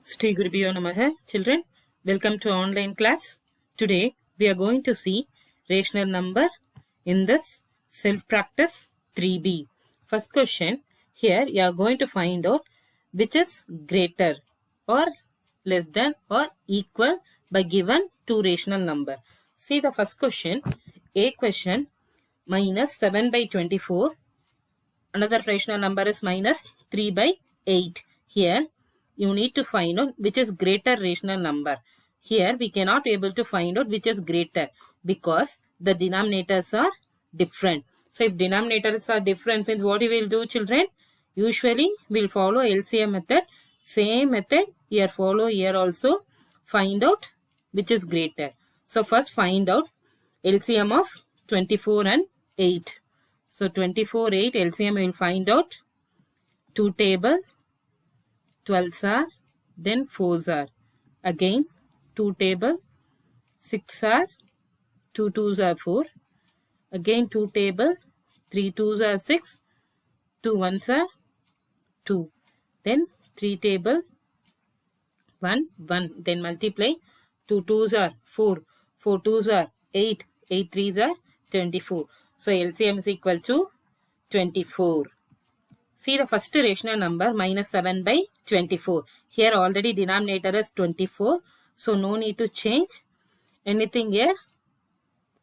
Shri Gurubhyo Namaha. Children, welcome to online class. Today we are going to see rational number in this self-practice 3B. First question, here you are going to find out which is greater or less than or equal by given two rational number. See the first question, A question, minus 7 by 24. Another rational number is minus 3 by 8. Here you need to find out which is greater rational number. Here we cannot able to find out which is greater because the denominators are different. So if denominators are different means what you will do, children? Usually we will follow LCM method. Same method here follow here also. Find out which is greater. So first find out LCM of 24 and 8. So 24, 8 LCM we will find out. 2 table, 12s are, then 4s are. Again 2 table, 6 are, 2 2s are 4. Again 2 table, 3 2s are 6, 2 1s are 2. Then 3 table, 1 1. Then multiply, 2 2s are 4, 4 2s are 8, 8 3s are 24. So LCM is equal to 24. See the first rational number minus 7 by 24. Here already denominator is 24. So no need to change anything here.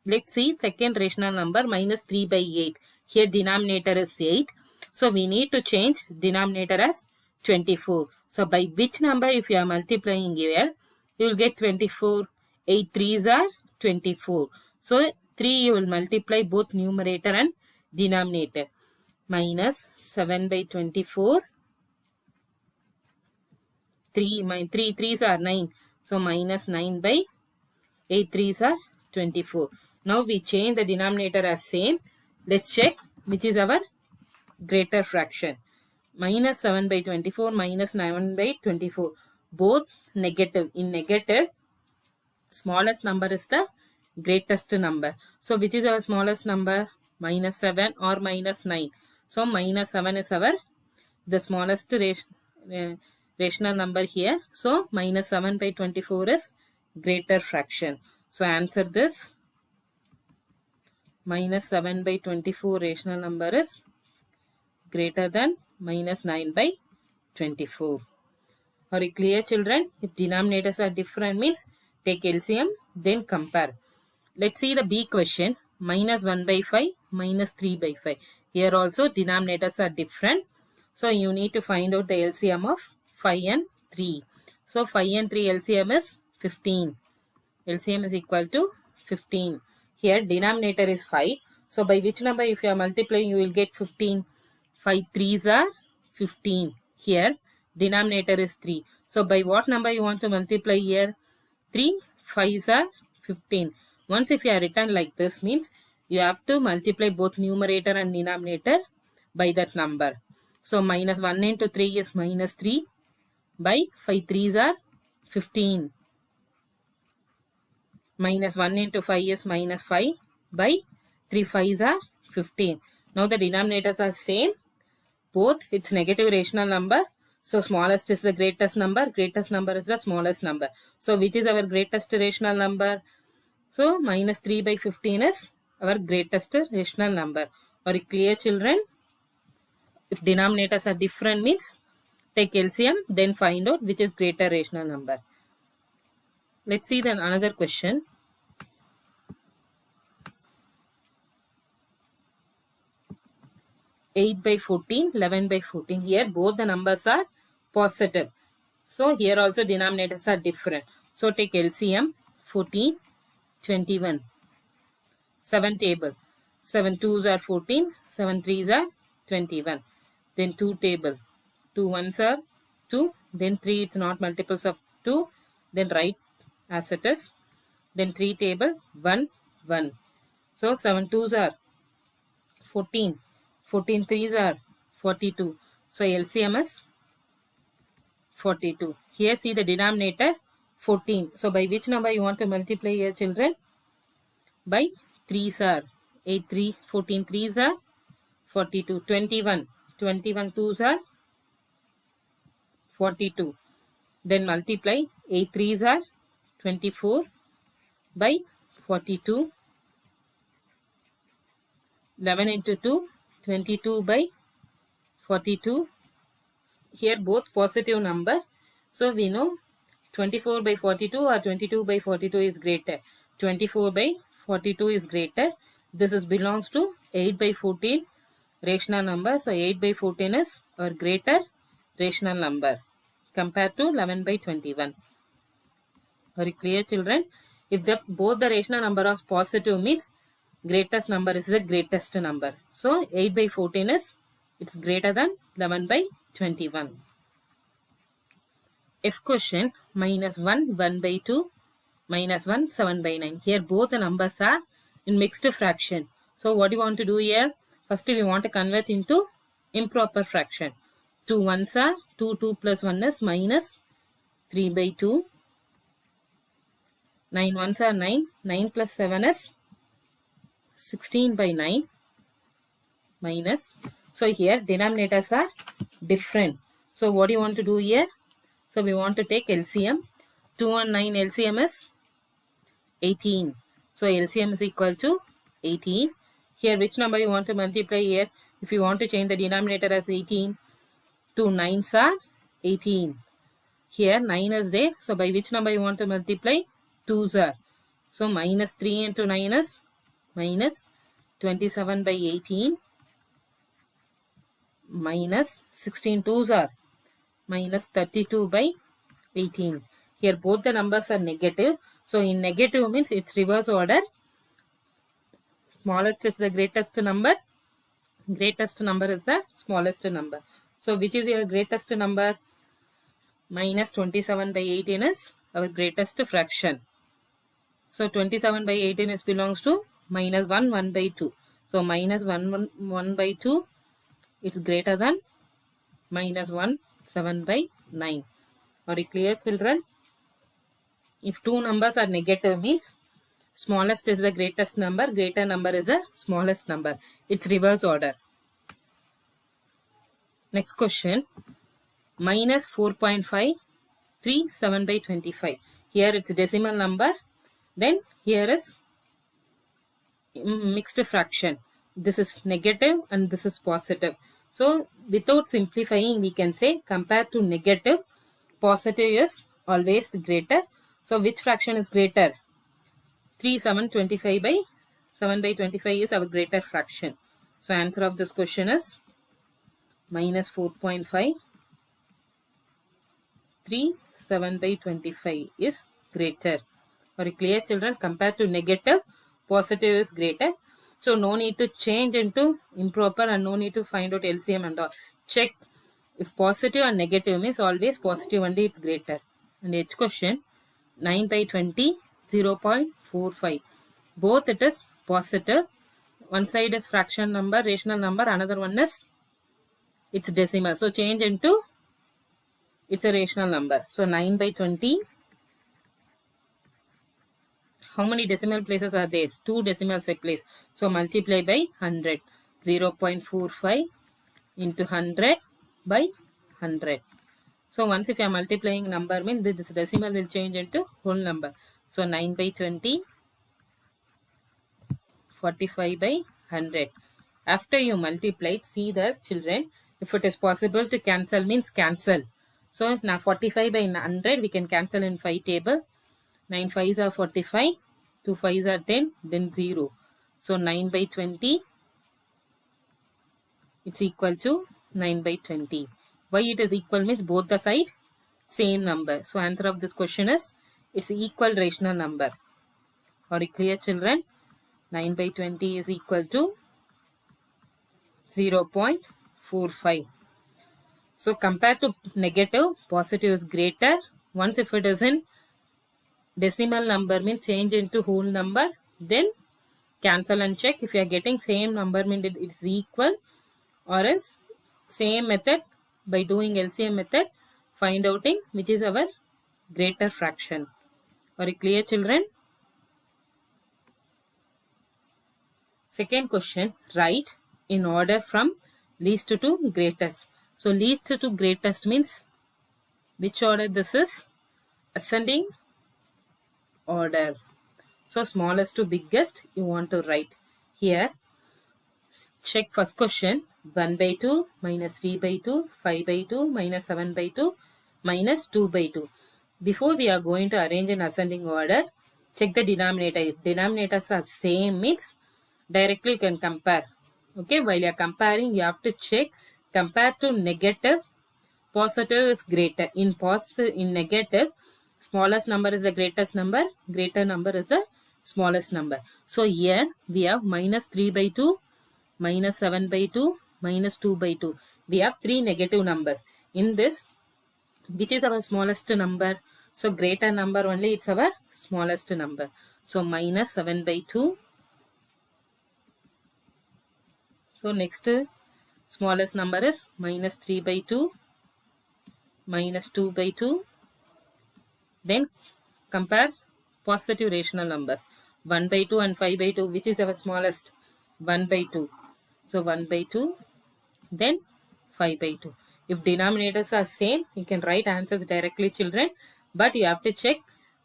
Let's see second rational number minus 3 by 8. Here denominator is 8. So we need to change denominator as 24. So by which number if you are multiplying here, you will get 24. 8 3s are 24. So 3 you will multiply both numerator and denominator. Minus 7 by 24. 3 3s are 9. So minus 9 by 8 3s are 24. Now we change the denominator as same. Let's check which is our greater fraction. Minus 7 by 24 minus 9 by 24. Both negative. In negative, smallest number is the greatest number. So which is our smallest number? Minus 7 or minus 9. So minus 7 is our the smallest rational number here. So minus 7 by 24 is greater fraction. So answer this. Minus 7 by 24 rational number is greater than minus 9 by 24. Are you clear, children? If denominators are different means take LCM then compare. Let's see the B question. Minus 1 by 5 minus 3 by 5. Here also denominators are different. So you need to find out the LCM of 5 and 3. So 5 and 3 LCM is 15. LCM is equal to 15. Here denominator is 5. So by which number if you are multiplying you will get 15. 5 3s are 15. Here denominator is 3. So by what number you want to multiply here? 3 5s are 15. Once if you are written like this means you have to multiply both numerator and denominator by that number. So minus 1 into 3 is minus 3 by 5 3s are 15. Minus 1 into 5 is minus 5 by 3 5s are 15. Now the denominators are same. Both it's negative rational number. So smallest is the greatest number is the smallest number. So which is our greatest rational number? So minus 3 by 15 is our greatest rational number. Are you clear, children? If denominators are different means take LCM then find out which is greater rational number. Let's see then another question. (8 by 14, 11 by 14). Here both the numbers are positive. So here also denominators are different. So take LCM 14, 21. 7 table. 7 2s are 14, 7 3s are 21. Then 2 table. 2 1s are 2. Then 3 it's not multiples of 2. Then write as it is. Then 3 table 1 1. So 7 2s are 14. 14 3s are 42. So LCM is 42. Here see the denominator 14. So by which number you want to multiply here, children? By 3s are 8 3 14 3s are 42. 21 21 2s are 42. Then multiply 8 3s are 24 by 42. 11 into 2, 22 by 42. Here both positive number. So we know 24 by 42 or 22 by 42 is greater. 24 by 42 is greater. This is belongs to 8 by 14 rational number. So 8 by 14 is our greater rational number compared to 11 by 21. Very clear, children? If both the rational number are positive means greatest number is the greatest number. So 8 by 14 is it's greater than 11 by 21. F question, minus 1, 1 by 2, minus 1, 7 by 9. Here both the numbers are in mixed fraction. So what do you want to do here? First we want to convert into improper fraction. 2 ones are 2, 2 plus 1 is minus 3 by 2. 9 ones are 9, 9 plus 7 is 16 by 9 minus. So here denominators are different. So what do you want to do here? So we want to take LCM. 2 and 9 LCM is 18. So LCM is equal to 18. Here which number you want to multiply here? If you want to change the denominator as 18, 2 9s are 18. Here 9 is there. So by which number you want to multiply? 2s are. So minus 3 into 9 is minus 27 by 18 minus 16 2s are minus 32 by 18. Here both the numbers are negative. So in negative means it's reverse order. Smallest is the greatest number. Greatest number is the smallest number. So which is your greatest number? Minus 27 by 18 is our greatest fraction. So 27 by 18 is belongs to minus 1, 1 by 2. So minus 1, 1 by 2 it's greater than minus 1, 7 by 9. Are you clear, children? If two numbers are negative means smallest is the greatest number, greater number is the smallest number. It's reverse order. Next question. Minus 4.537 by 25. Here it's decimal number. Then here is mixed fraction. This is negative and this is positive. So without simplifying we can say compared to negative, positive is always greater. So which fraction is greater? 3 7 25 by 7 by 25 is our greater fraction. So answer of this question is minus 4.5 3 7 by 25 is greater. Are you clear, children? Compared to negative, positive is greater. So no need to change into improper and no need to find out LCM and all. Check if positive and negative means always positive only it's greater. And H question 9 by 20 0.45. Both it is positive. One side is fraction number, rational number, another one is it's decimal. So change into it's a rational number. So 9 by 20. How many decimal places are there? 2 decimal place. So multiply by 100. 0.45 into 100 by 100. So once if you are multiplying number means this decimal will change into whole number. So 9 by 20, 45 by 100. After you multiply, see the children, if it is possible to cancel means cancel. So now 45 by 100 we can cancel in 5 table. 9 5s are 45, 2 5s are 10, then 0. So 9 by 20, it's equal to 9 by 20. Why it is equal means both the side same number. So answer of this question is it's equal rational number. Are you clear, children? 9 by 20 is equal to 0.45. So compared to negative, positive is greater. Once if it is in decimal number means change into whole number, then cancel and check. If you are getting same number means it is equal, or else same method by doing LCM method find out which is our greater fraction. Are you clear, children? Second question, write in order from least to greatest. So least to greatest means which order this is? Ascending order. So smallest to biggest you want to write. Here, check first question. 1 by 2 minus 3 by 2, 5 by 2 minus 7 by 2 minus 2 by 2. Before we are going to arrange in ascending order, check the denominator. If denominators are same means directly you can compare. Okay, while you are comparing, you have to check. Compare to negative, positive is greater. In negative, smallest number is the greatest number, greater number is the smallest number. So here we have minus 3 by 2, minus 7 by 2, minus 2 by 2. We have three negative numbers. In this, which is our smallest number? So greater number only, it's our smallest number. So minus 7 by 2. So next smallest number is minus 3 by 2, minus 2 by 2. Then compare positive rational numbers. 1 by 2 and 5 by 2. Which is our smallest? 1 by 2. So 1 by 2. Then 5 by 2. If denominators are same, you can write answers directly, children. But you have to check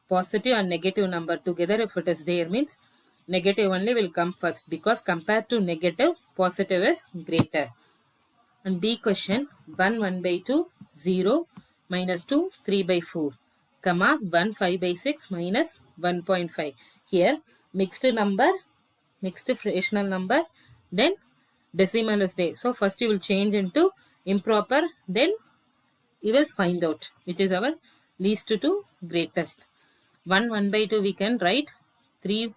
positive and negative number together. If it is there means negative only will come first, because compared to negative, positive is greater. And B question, 1 by 2, 0, minus 2, 3 by 4, comma 1, 5 by 6, minus 1.5. Here mixed number, mixed fractional number, then decimal is there. So first you will change into improper, then you will find out which is our least to greatest. 1 by 2 we can write 3,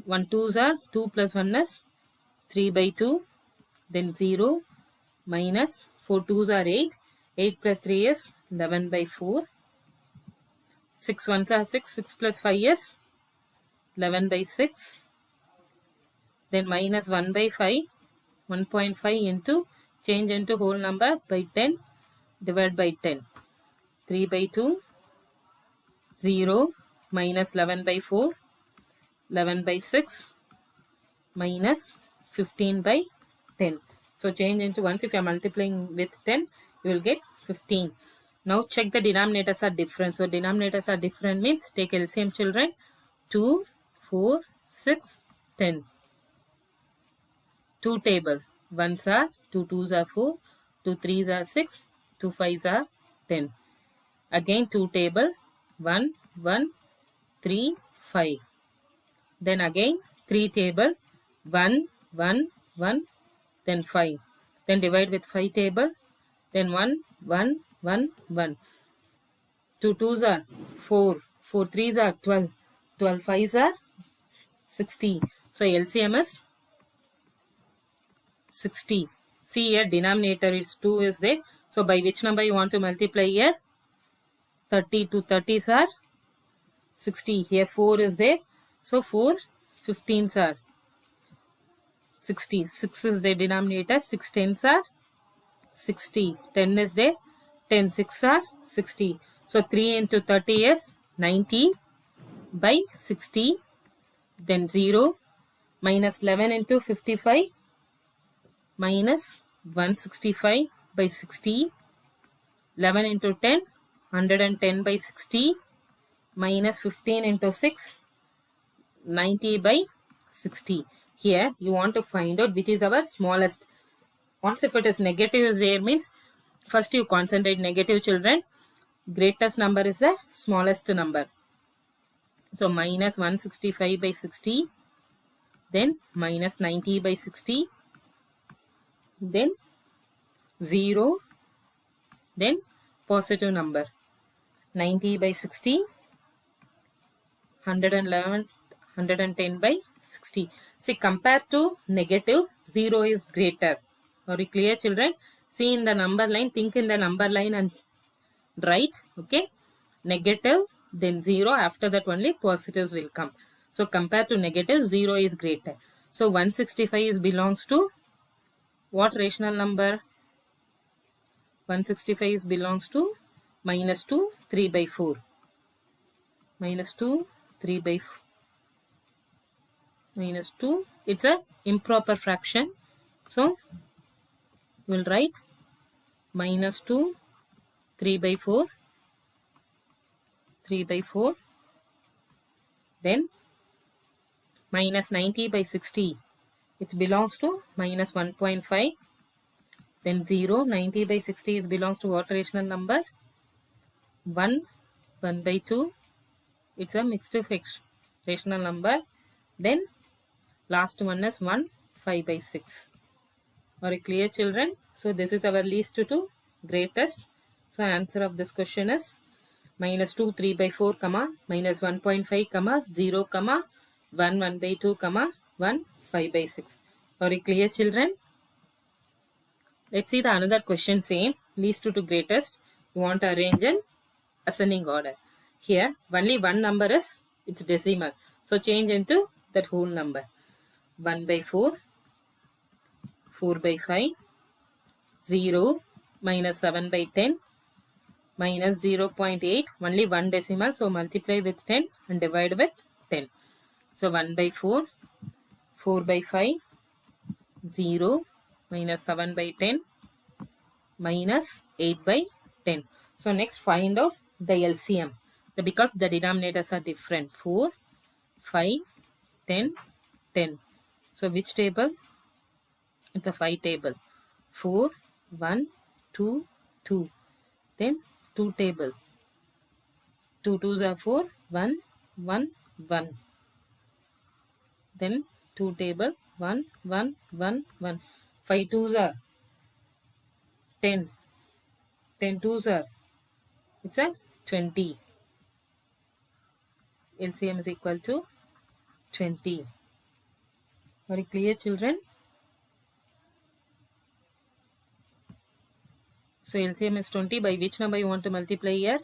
1 2s are 2 plus 1 is 3 by 2, then 0, minus 4 2s are 8, 8 plus 3 is 11 by 4, 6 1s are 6, 6 plus 5 is 11 by 6, then minus 1 by 5, 1.5 into, change into whole number by 10, divide by 10, 3 by 2, 0, minus 11 by 4, 11 by 6, minus 15 by 10. So change into ones. If you are multiplying with 10, you will get 15. Now check the denominators are different. So denominators are different means take LCM, children. 2, 4, 6, 10. 2 table. 1s are 2 2s are 4, 2 3s are 6, 2 5s are 10. Again 2 table. 1, 1, 3, 5. Then again 3 table. 1, 1, 1, then 5. Then divide with 5 table. Then 1, 1, 1, 1. 2 2s are 4. 4 3s are 12. 12 5s are 60. So LCM is 60. See here denominator is 2 is there. So by which number you want to multiply here? 30. 2 30s are 60. Here 4 is there. So 4 15s are 60. 6 is the denominator. 6 10s are 60. 10 is there. 10 6 are 60. So 3 into 30 is 90 by 60. Then 0 minus 11 into 55 minus 165 by 60. 11 into 10, 110 by 60 minus 15 into 6, 90 by 60. Here you want to find out which is our smallest. Once if it is negative is there means first you concentrate negative, children. Greatest number is the smallest number. So minus 165 by 60, then minus 90 by 60, then 0, then positive number 90 by 60, 111, 110 by 60. See, compared to negative, 0 is greater. Are you clear, children? See in the number line, think in the number line and write. Okay, negative, then 0. After that only positives will come. So compared to negative, 0 is greater. So 165 is belongs to what rational number? 165 is belongs to minus 2, 3 by 4. Minus 2, 3 by 4. Minus 2. It's a improper fraction. So we'll write minus 2, 3 by 4. 3 by 4. Then minus 90 by 60. It belongs to minus 1.5. Then 0, 90 by 60 is belongs to what rational number? 1, 1 by 2. It's a mixed rational number. Then last one is 1, 5 by 6. Are you clear, children? So this is our least to greatest. So answer of this question is minus 2, 3 by 4, comma, minus 1.5, comma, 0, comma, 1, 1 by 2, comma, 1, 5 by 6. Are you clear, children? Let's see the another question. Same, least to greatest. You want to arrange in ascending order. Here only one number is its decimal. So change into that whole number. 1 by 4, 4 by 5, 0, minus 7 by 10, minus 0.8, only one decimal. So multiply with 10 and divide with 10. So 1 by 4, 4 by 5, 0, minus 7 by 10, minus 8 by 10. So next find out the LCM. Because the denominators are different. 4, 5, 10, 10. So which table? It's a 5 table. 4, 1, 2, 2. Then 2 table. 2 2s are 4, 1, 1, 1. Then 2 table, 1, 1, 1, 1. 5 2s are 10. 10 2s are, it's a 20. LCM is equal to 20. Very clear, children? So LCM is 20. By which number you want to multiply here?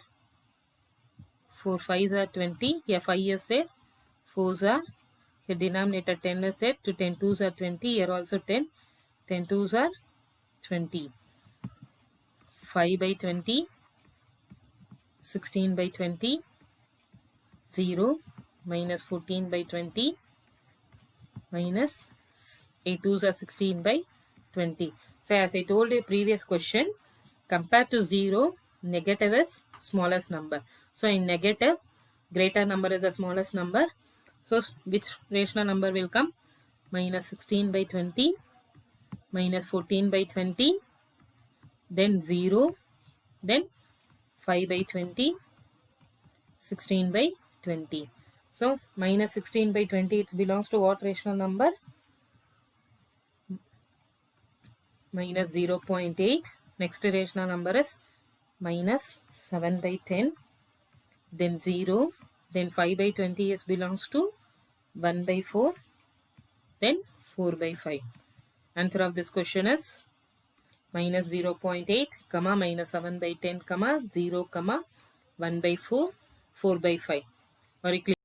4 5s are 20. Here 5 is there. 4s are. Here denominator 10 is there. To 10 2s are 20. Here also 10. 10 2s are 20. 5 by 20. 16 by 20. 0, minus 14 by 20, minus 8 2s are 16 by 20. So as I told you previous question, compared to 0, negative is smallest number. So in negative, greater number is the smallest number. So which rational number will come? Minus 16 by 20, minus 14 by 20, then 0, then 5 by 20, 16 by 20. So minus 16 by 20, it belongs to what rational number? Minus 0.8. Next rational number is minus 7 by 10. Then 0. Then 5 by 20 is belongs to 1 by 4. Then 4 by 5. Answer of this question is minus 0.8, comma, minus 7 by 10, comma, 0, comma, 1 by 4, 4 by 5. Very clear.